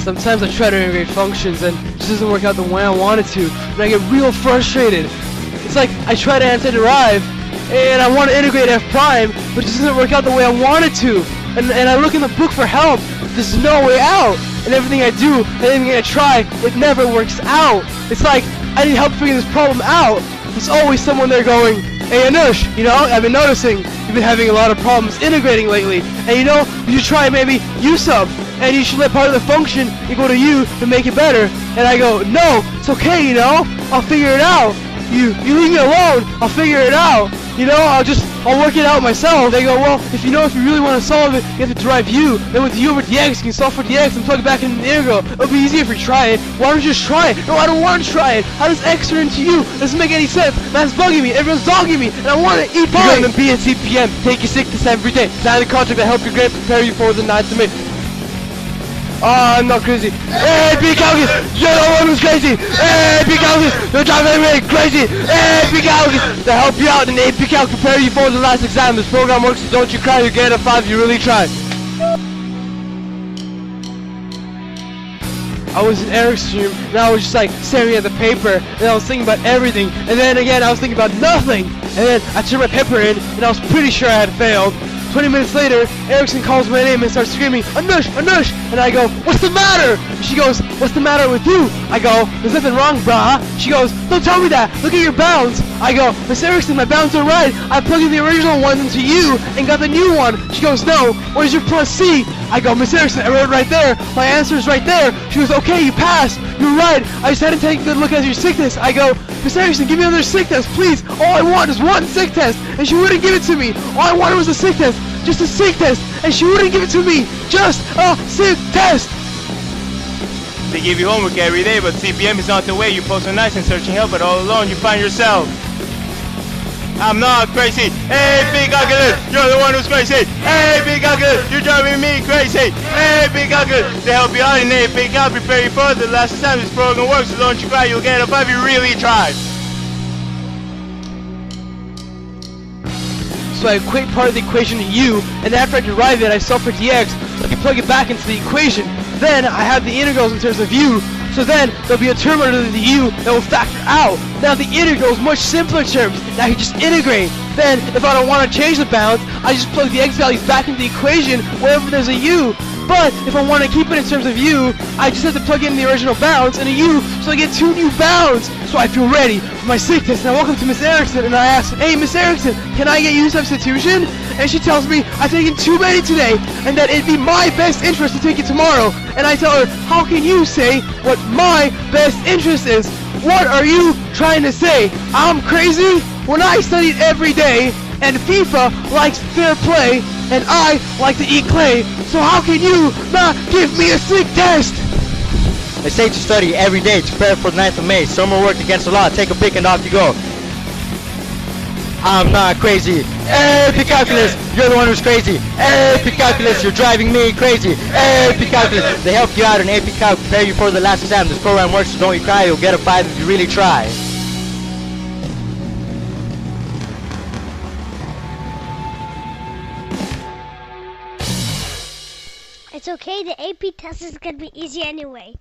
Sometimes I try to integrate functions and it just doesn't work out the way I want it to, and I get real frustrated. It's like I try to anti-derive and I want to integrate f prime, but it just doesn't work out the way I want it to. And I look in the book for help. There's no way out. And everything I do, anything I try, it never works out. It's like I need help figuring this problem out. There's always someone there going, "Hey Anush, you know, I've been noticing you've been having a lot of problems integrating lately. And you know, you should try maybe U sub. And you should let part of the function equal to U to make it better." And I go, "No, it's okay, you know, I'll figure it out. You leave me alone, I'll figure it out. You know, I'll work it out myself." They go, "Well, if you really want to solve it, you have to derive U. Then with U over dx, you can solve for dx and plug it back into the integral. It'll be easier if you try it." "Why don't you just try it?" "No, I don't want to try it. How does x turn into U? Doesn't make any sense. That's bugging me. Everyone's dogging me, and I want to eat pie." You're going to be in CPM. Take your sickness every day. Sign the contract to help your grade, prepare you for the 9th of May. I'm not crazy. AP Calc, you're the one who's crazy. AP Calc, you're driving me crazy. AP Calc, to help you out in AP Calc, prepare you for the last exam. This program works, so don't you cry. You get a 5. You really try. I was in Eric's room, and I was just like staring at the paper, and I was thinking about everything, and then again I was thinking about nothing, and then I turned my paper in, and I was pretty sure I had failed. 20 minutes later, Erickson calls my name and starts screaming, "Anush, Anush!" And I go, "What's the matter?" She goes, "What's the matter with you?" I go, "There's nothing wrong, brah." She goes, "Don't tell me that, look at your bounds." I go, "Miss Erickson, my bounds are right. I plugged in the original ones into U and got the new one." She goes, "No, where's your plus C?" I go, "Miss Erickson, I wrote it right there. My answer is right there." She goes, "Okay, you passed. You're right. I just had to take a good look at your sick test." I go, "Miss Erickson, give me another sick test, please. All I want is one sick test." And she wouldn't give it to me. All I wanted was a sick test. Just a sick test. And she wouldn't give it to me. Just a sick test. They give you homework every day, but CPM is not the way. You post so nice and searching help, but all alone you find yourself. I'm not crazy. Hey, big calculus, you're the one who's crazy. Hey, big calculus, you're driving me crazy. Hey, big calculus, to help you out in AP Calc, prepare you for the last time this program works, so don't you cry, you'll get a 5. You really tried. So I equate part of the equation to U, and after I derive it, I solve for dx, so I can plug it back into the equation. Then I have the integrals in terms of U, so then there'll be a term under the U that will factor out. Now the integral is much simpler terms. Now I can just integrate. Then, if I don't want to change the bounds, I just plug the x values back into the equation wherever there's a U. But if I want to keep it in terms of U, I just have to plug in the original bounds and a U, so I get 2 new bounds. So I feel ready for my sick test, and I walk up to Miss Erickson and I ask, "Hey, Miss Erickson, can I get U substitution?" And she tells me I've taken too many today, and that it'd be my best interest to take it tomorrow. And I tell her, "How can you say what my best interest is? What are you trying to say? I'm crazy? When I studied every day, and FIFA likes fair play, and I like to eat clay, so how can you not give me a sick test?" They say to study every day to prepare for the 9th of May. Summer worked against the law. Take a pick and off you go. I'm not crazy. AP Calculus, you're the one who's crazy. AP Calculus, you're driving me crazy. AP Calculus, they help you out in AP Calc, prepare you for the last exam. This program works, so don't you cry. You'll get a 5 if you really try. It's okay, the AP test is gonna be easy anyway.